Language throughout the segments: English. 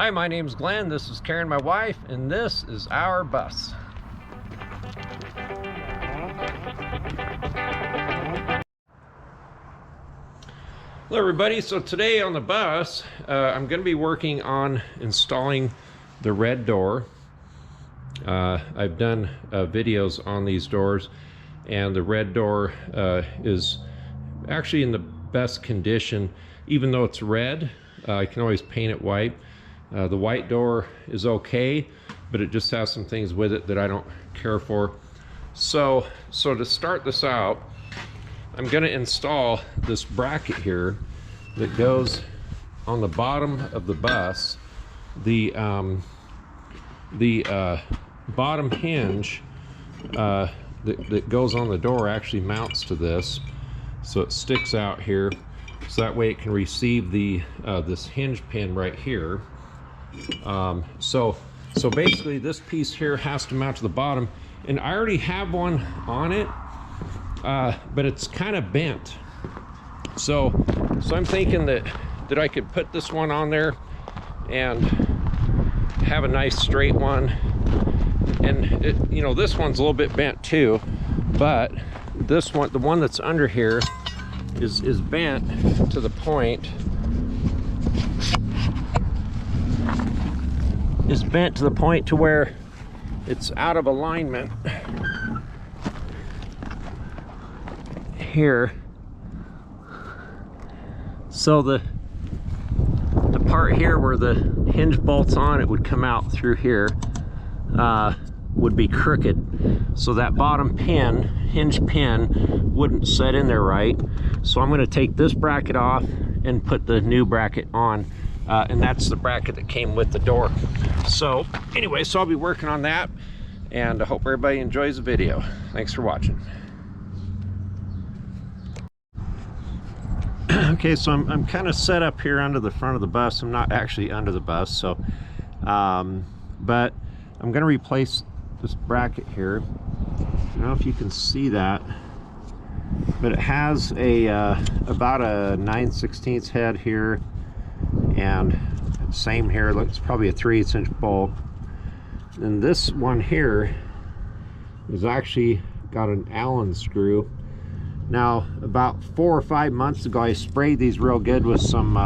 Hi, my name's Glenn. This is Karen, my wife, and this is our bus. Hello everybody. So today on the bus, I'm going to be working on installing the red door. I've done videos on these doors, and the red door is actually in the best condition. Even though it's red, I can always paint it white. The white door is okay, but it just has some things with it that I don't care for. So to start this out, I'm going to install this bracket here that goes on the bottom of the bus. The bottom hinge that goes on the door actually mounts to this, so it sticks out here, so that way it can receive the this hinge pin right here. So basically this piece here has to mount to the bottom, and I already have one on it, but it's kind of bent. So I'm thinking that I could put this one on there and have a nice straight one. And it, you know, this one's a little bit bent too, but this one, the one that's under here, is bent to the point. Is bent to the point to where it's out of alignment here. So the part here where the hinge bolts on, it would come out through here, would be crooked. So that bottom pin, hinge pin, wouldn't set in there right. So I'm going to take this bracket off and put the new bracket on. And that's the bracket that came with the door. So anyway, so I'll be working on that, and I hope everybody enjoys the video. Thanks for watching. Okay, so I'm kind of set up here under the front of the bus. I'm not actually under the bus, so but I'm going to replace this bracket here. I don't know if you can see that, but it has a about a 9/16 head here, and same here. Looks probably a 3/8 inch bolt. And this one here is actually got an Allen screw. Now, about 4 or 5 months ago, I sprayed these real good with some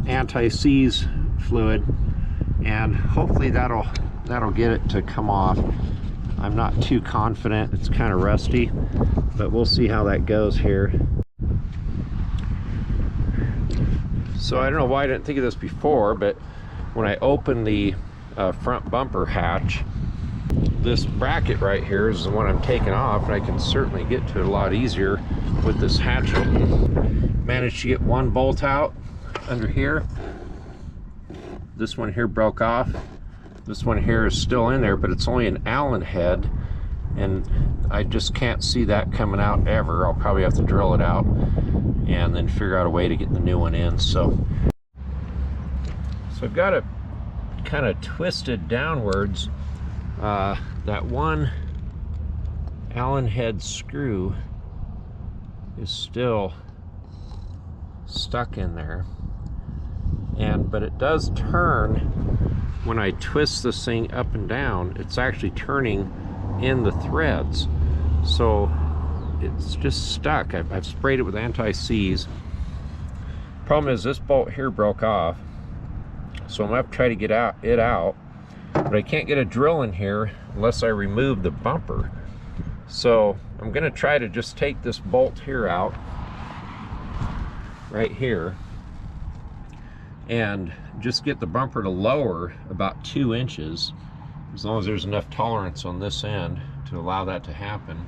anti-seize fluid, and hopefully that'll get it to come off. I'm not too confident. It's kind of rusty, but we'll see how that goes here. So I don't know why I didn't think of this before, but when I open the front bumper hatch, this bracket right here is the one I'm taking off, and I can certainly get to it a lot easier with this hatch open. Managed to get one bolt out under here. This one here broke off. This one here is still in there, but it's only an Allen head, and I just can't see that coming out ever. I'll probably have to drill it out and then figure out a way to get the new one in. So I've got it kind of twisted downwards. That one Allen head screw is still stuck in there, but it does turn when I twist this thing up and down. It's actually turning in the threads, so it's just stuck. I've sprayed it with anti-seize. Problem is, this bolt here broke off, so I'm gonna have to try to get it out, but I can't get a drill in here unless I remove the bumper. So I'm gonna try to just take this bolt here out, right here, and just get the bumper to lower about 2 inches, as long as there's enough tolerance on this end to allow that to happen.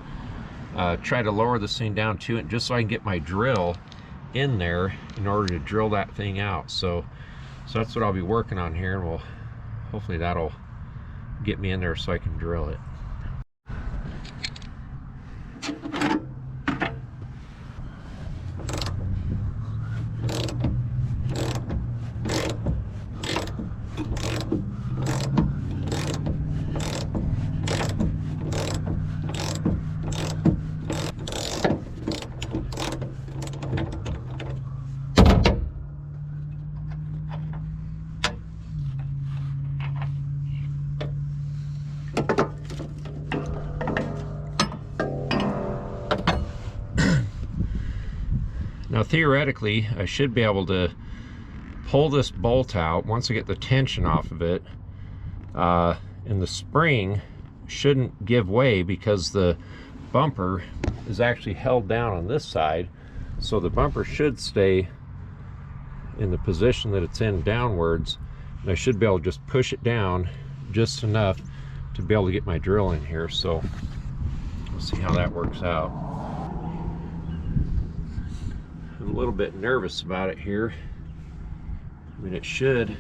Try to lower this thing down 2 inches just so I can get my drill in there in order to drill that thing out. So that's what I'll be working on here, and hopefully that'll get me in there so I can drill it. Now theoretically, I should be able to pull this bolt out once I get the tension off of it, and the spring shouldn't give way because the bumper is actually held down on this side, so the bumper should stay in the position that it's in downwards, and I should be able to just push it down just enough to be able to get my drill in here. So we'll see how that works out. I'm a little bit nervous about it here. I mean, it should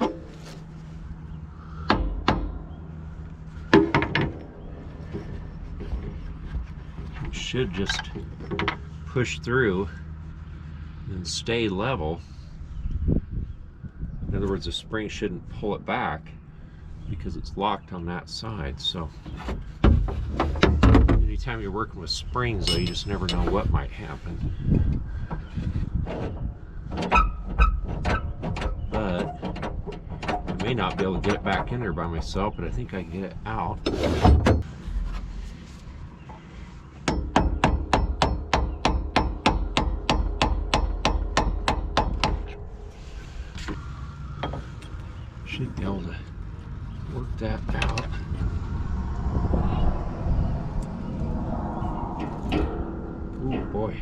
just push through and stay level. In other words, the spring shouldn't pull it back because it's locked on that side. So anytime you're working with springs, though, you just never know what might happen. But I may not be able to get it back in there by myself, but I think I can get it out. Should be able to work that out. Oh boy,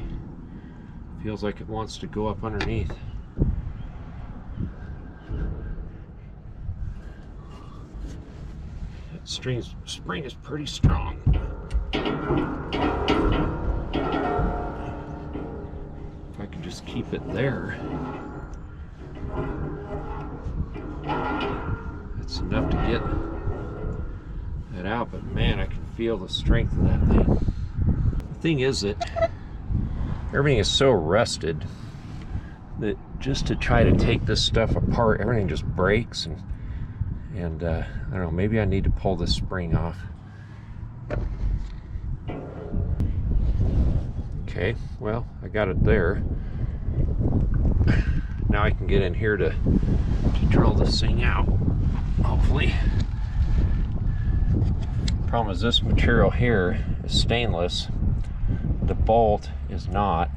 feels like it wants to go up underneath. That spring is pretty strong. If I can just keep it there, that's enough to get that out. But man, I can feel the strength of that thing. The thing is that everything is so rusted that just to try to take this stuff apart, everything just breaks, and I don't know, maybe I need to pull this spring off. Okay, well, I got it there. Now I can get in here to drill this thing out, hopefully. Problem is, this material here is stainless. The bolt is not.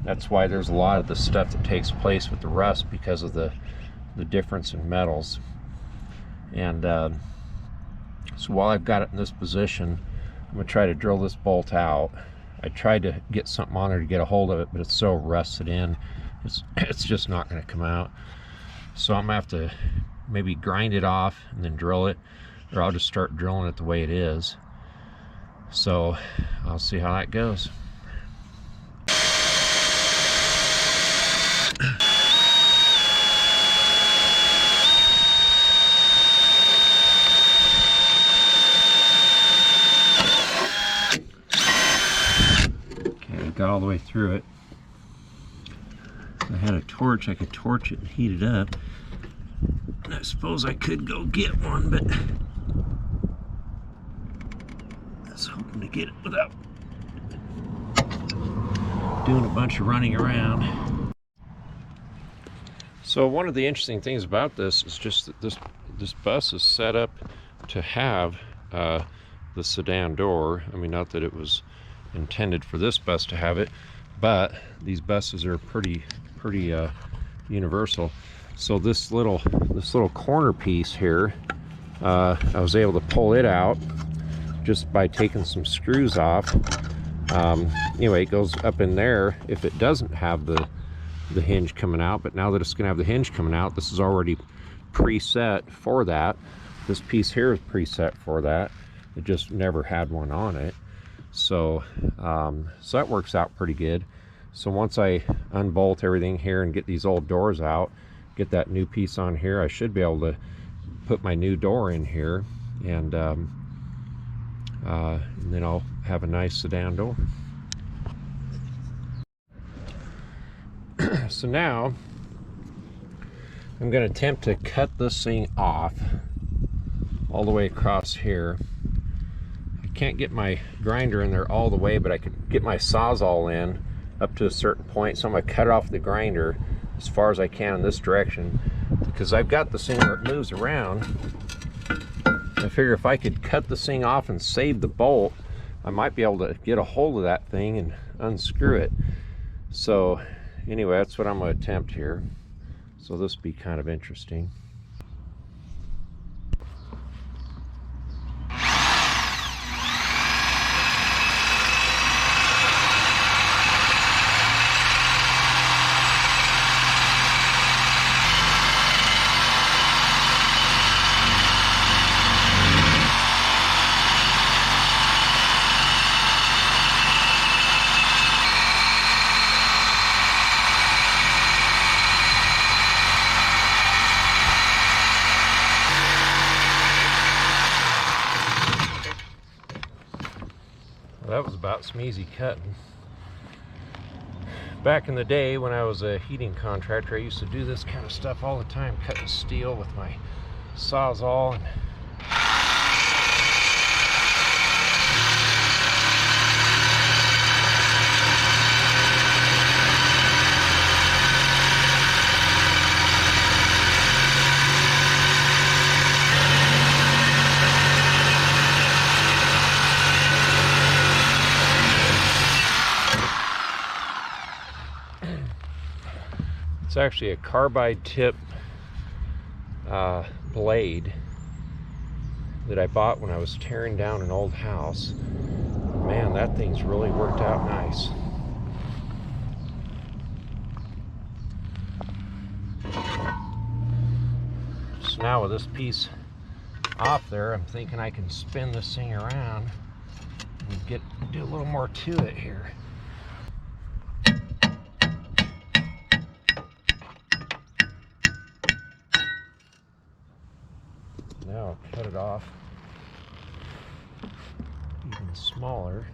That's why there's a lot of the stuff that takes place with the rust, because of the difference in metals. And so while I've got it in this position, I'm going to try to drill this bolt out. I tried to get something on there to get a hold of it, but it's so rusted in, it's just not going to come out. So I'm going to have to maybe grind it off and then drill it, or I'll just start drilling it the way it is. So I'll see how that goes. Okay, I got all the way through it. If I had a torch, I could torch it and heat it up. And I suppose I could go get one, but I was hoping to get it without doing a bunch of running around. So one of the interesting things about this is just that this bus is set up to have the sedan door. I mean, not that it was intended for this bus to have it, but these buses are pretty universal. So this little corner piece here, I was able to pull it out just by taking some screws off. Anyway, it goes up in there if it doesn't have the hinge coming out, but now that it's going to have the hinge coming out, this is already preset for that. This piece here is preset for that. It just never had one on it. So so that works out pretty good. So once I unbolt everything here and get these old doors out, get that new piece on here, I should be able to put my new door in here, and then I'll have a nice sedan door. So now I'm going to attempt to cut this thing off all the way across here. I can't get my grinder in there all the way, but I could get my Sawzall in up to a certain point. So I'm going to cut off the grinder as far as I can in this direction, because I've got this thing where it moves around. I figure if I could cut this thing off and save the bolt, I might be able to get a hold of that thing and unscrew it. So anyway, that's what I'm going to attempt here. So this will be kind of interesting. That was about some easy cutting. Back in the day when I was a heating contractor, I used to do this kind of stuff all the time, cutting steel with my Sawzall. And it's actually a carbide tip blade that I bought when I was tearing down an old house. Man, that thing's really worked out nice. So now with this piece off there, I'm thinking I can spin this thing around and do a little more to it here. Now I'll cut it off even smaller.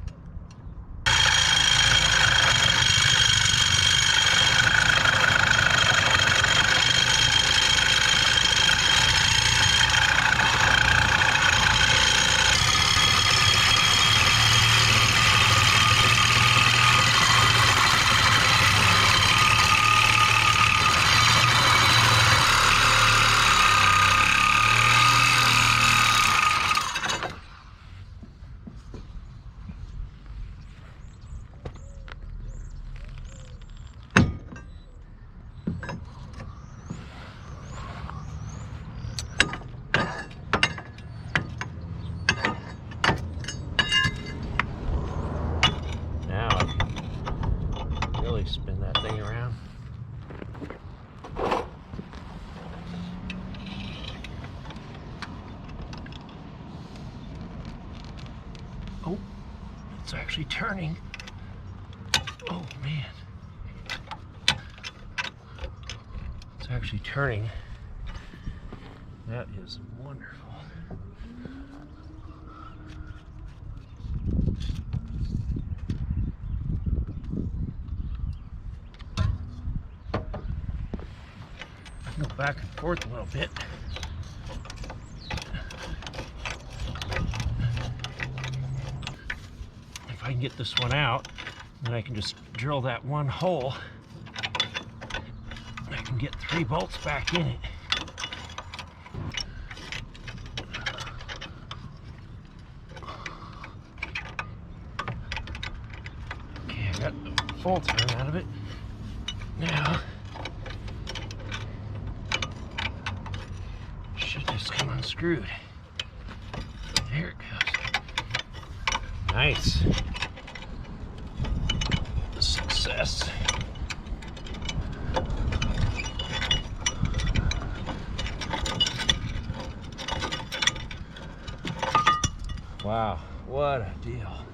Spin that thing around. Oh, it's actually turning. Oh man, it's actually turning. That is wonderful. Go back and forth a little bit. If I can get this one out, then I can just drill that one hole. I can get 3 bolts back in it. Okay, I got the full turn out of it. Now, just come unscrewed. There it goes. Nice. Success. Wow, what a deal.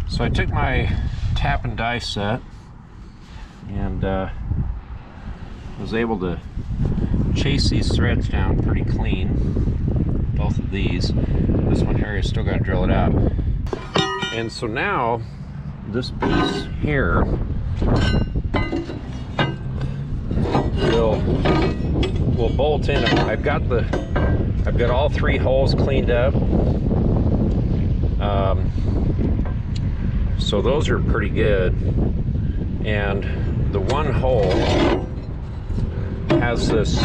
So I took my tap and die set and was able to chase these threads down pretty clean. Both of these. This one here, I still got to drill it out. And so now this piece here will bolt in. I've got all 3 holes cleaned up. So those are pretty good. And the one hole has this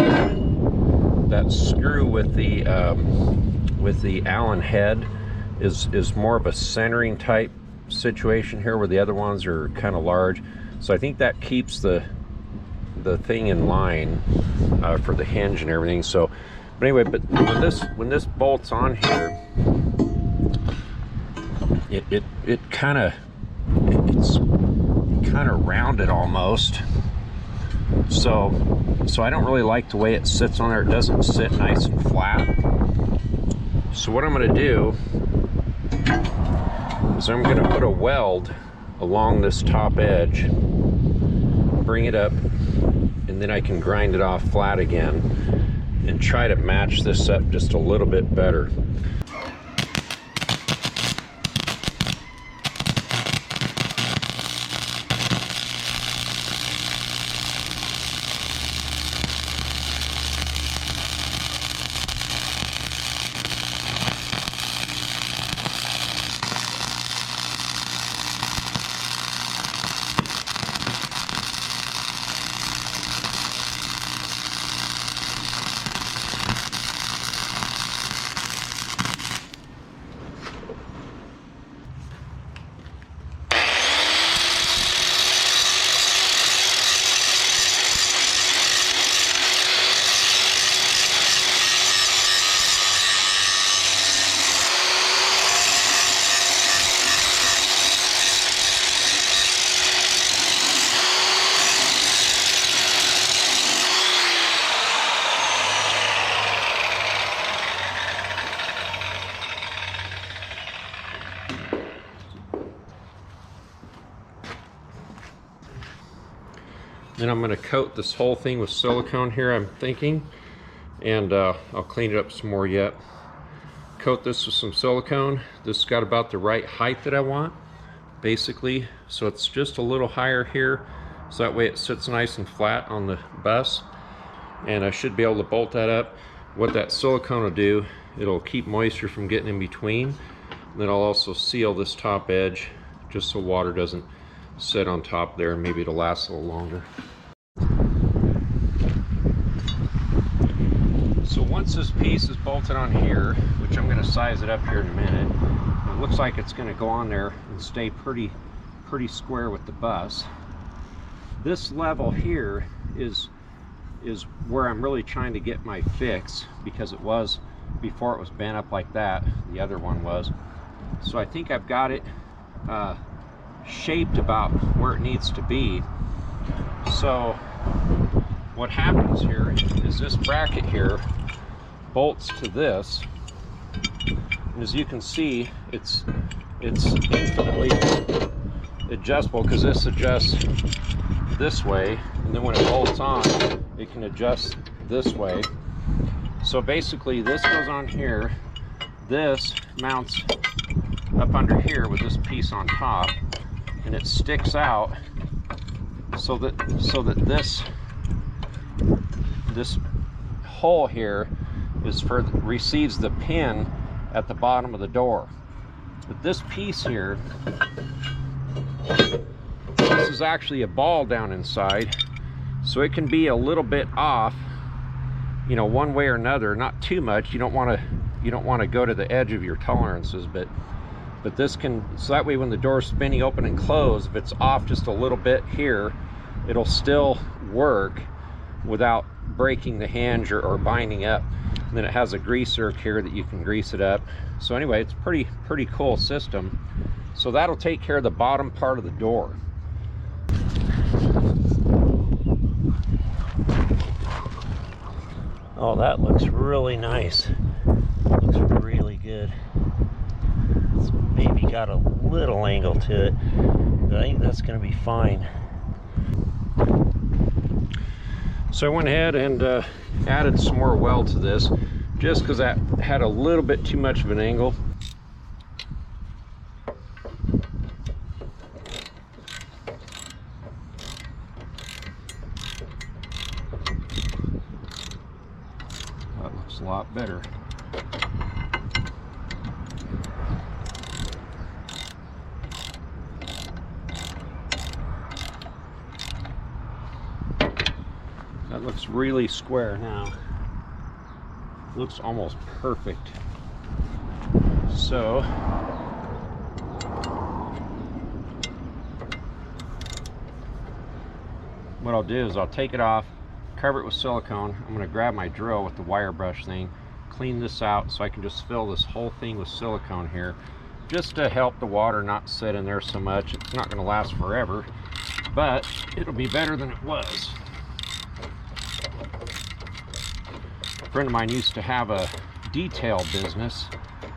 that screw with the Allen head is more of a centering type situation here, where the other ones are kind of large. So I think that keeps the thing in line for the hinge and everything. So, but anyway, but when this bolts on here, it's kind of rounded almost. So I don't really like the way it sits on there. It doesn't sit nice and flat. So what I'm going to do is I'm going to put a weld along this top edge, bring it up, and then I can grind it off flat again and try to match this up just a little bit better. Then I'm going to coat this whole thing with silicone here, I'm thinking, and I'll clean it up some more yet. Coat this with some silicone. This has got about the right height that I want, basically. So it's just a little higher here, so that way it sits nice and flat on the bus. And I should be able to bolt that up. What that silicone will do, it'll keep moisture from getting in between. And then I'll also seal this top edge, just so water doesn't sit on top there, and maybe it'll last a little longer. So once this piece is bolted on here, which I'm going to size it up here in a minute, it looks like it's going to go on there and stay pretty square with the bus. This level here is where I'm really trying to get my fix, because it was, before it was bent up like that, the other one was. So I think I've got it shaped about where it needs to be. So what happens here is this bracket here bolts to this, and as you can see, it's infinitely adjustable, because this adjusts this way, and then when it bolts on, it can adjust this way. So basically this goes on here, this mounts up under here with this piece on top, and it sticks out so that this hole here is receives the pin at the bottom of the door. But this piece here, this is actually a ball down inside, so it can be a little bit off, you know, one way or another. Not too much. You don't want to go to the edge of your tolerances, but this can, so that way when the door's spinning open and closed, if it's off just a little bit here, it'll still work without breaking the hinge or binding up. And then it has a greaser here that you can grease it up. So anyway, it's pretty cool system. So that'll take care of the bottom part of the door. Oh, that looks really nice. Looks really good. It's maybe got a little angle to it, but I think that's going to be fine. So I went ahead and added some more weld to this, just because that had a little bit too much of an angle. That looks a lot better. That looks really square now. Looks almost perfect. So what I'll do is I'll take it off, cover it with silicone. I'm going to grab my drill with the wire brush thing, clean this out so I can just fill this whole thing with silicone here, just to help the water not sit in there so much. It's not going to last forever, but it'll be better than it was. A friend of mine used to have a detail business,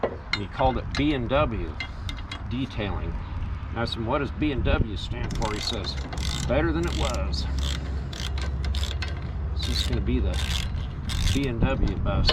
and he called it B&W detailing. I asked him, what does B&W stand for? He says, better than it was. This is going to be the B&W bus.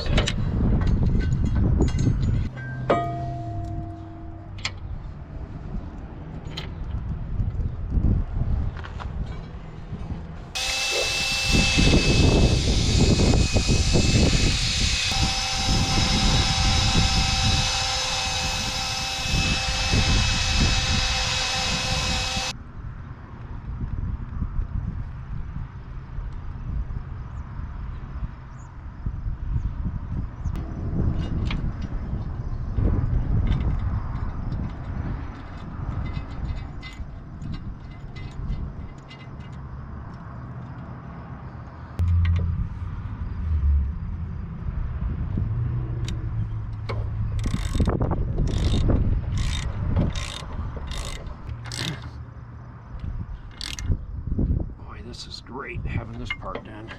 This is great, having this part done.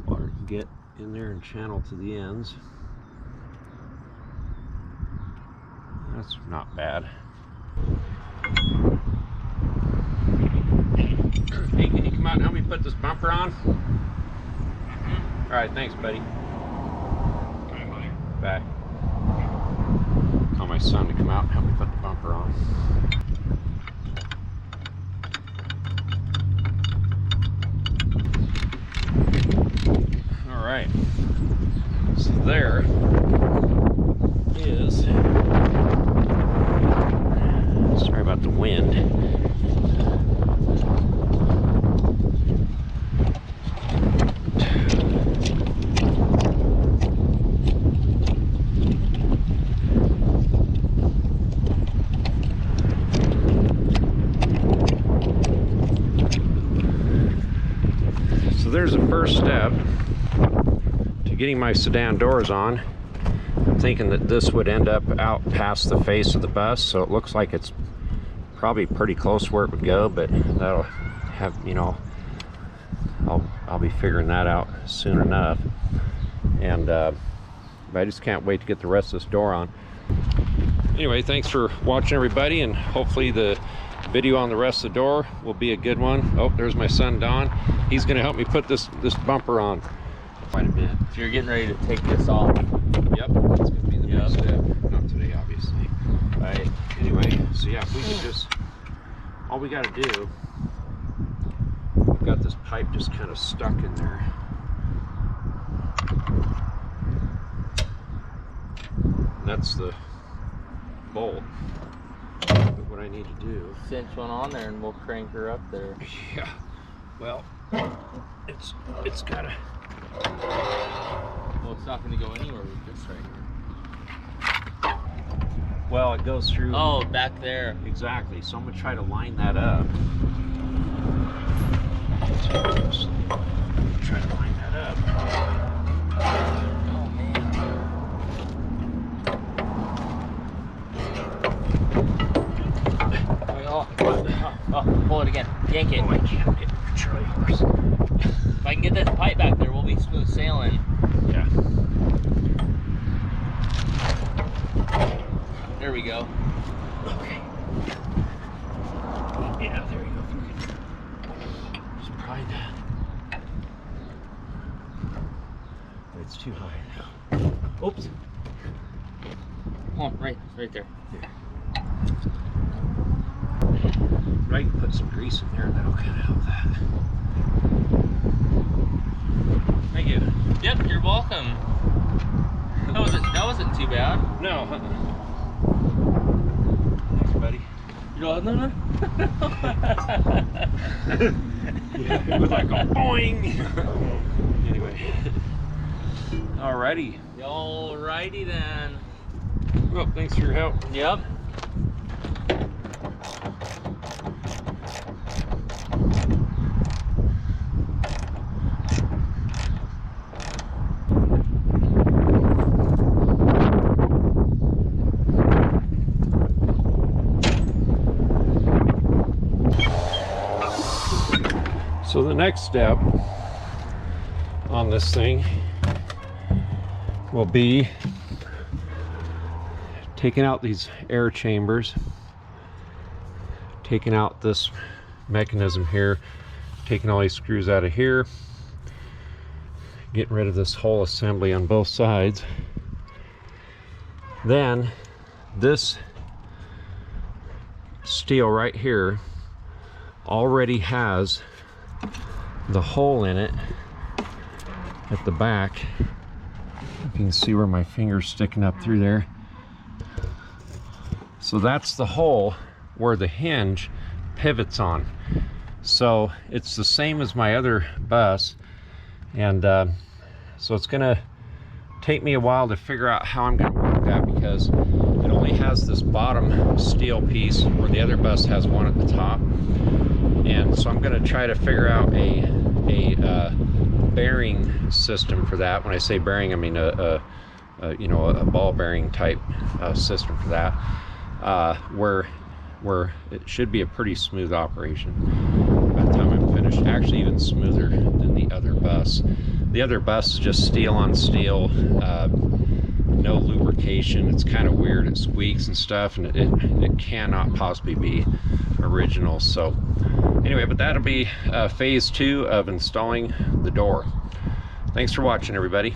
Water can get in there and channel to the ends. That's not bad. Hey, can you come out and help me put this bumper on? All right, thanks, buddy. Bye. Call my son to come out and help me put the bumper on. All right, so there is, sorry about the wind. So there's the first step to getting my sedan doors on. I'm thinking that this would end up out past the face of the bus, so it looks like it's probably pretty close where it would go, but that'll have, you know, I'll be figuring that out soon enough. And I just can't wait to get the rest of this door on. Anyway, thanks for watching, everybody, and hopefully the video on the rest of the door will be a good one. Oh, there's my son Don. He's going to help me put this bumper on quite a bit. So you're getting ready to take this off? Yep, that's going to be the next step. Not today, obviously. Right. Anyway, so yeah, if we could just, all we got to do, we've got this pipe just kind of stuck in there. And that's the bolt. But what I need to do, cinch one on there and we'll crank her up there. Yeah, well, it's gotta, well, it's not going to go anywhere with this right here. well, it goes through. Oh, back there. Exactly, so I'm gonna try to line that up. Try to line that up. Oh, man. Oh, pull it again. Yank it. Oh, I can't get the Charlie horse. If I can get this pipe back there, we'll be smooth sailing. Yeah. There we go. Okay. Yeah, there you go. If you can just pry that. It's too high now. Oops. Come on, right there. Here. I can put some grease in there, that'll kind of help that. Thank you. Yep, you're welcome. That wasn't too bad. No. Thanks, buddy. No. Yeah, it was like a boing. Anyway. Alrighty. Alrighty then. Well, thanks for your help. Yep. So the next step on this thing will be taking out these air chambers, taking out this mechanism here, taking all these screws out of here, getting rid of this whole assembly on both sides. Then this steel right here already has the hole in it at the back. You can see where my finger's sticking up through there. So that's the hole where the hinge pivots on. So it's the same as my other bus, and so it's gonna take me a while to figure out how I'm gonna work that, because it only has this bottom steel piece where the other bus has one at the top. And so I'm gonna try to figure out a bearing system for that. When I say bearing, I mean you know, a ball bearing type system for that, where it should be a pretty smooth operation by the time I'm finished. Actually, even smoother than the other bus. The other bus is just steel on steel, no lubrication. It's kind of weird. It squeaks and stuff, and it cannot possibly be original. So anyway, but that'll be phase 2 of installing the door. Thanks for watching, everybody.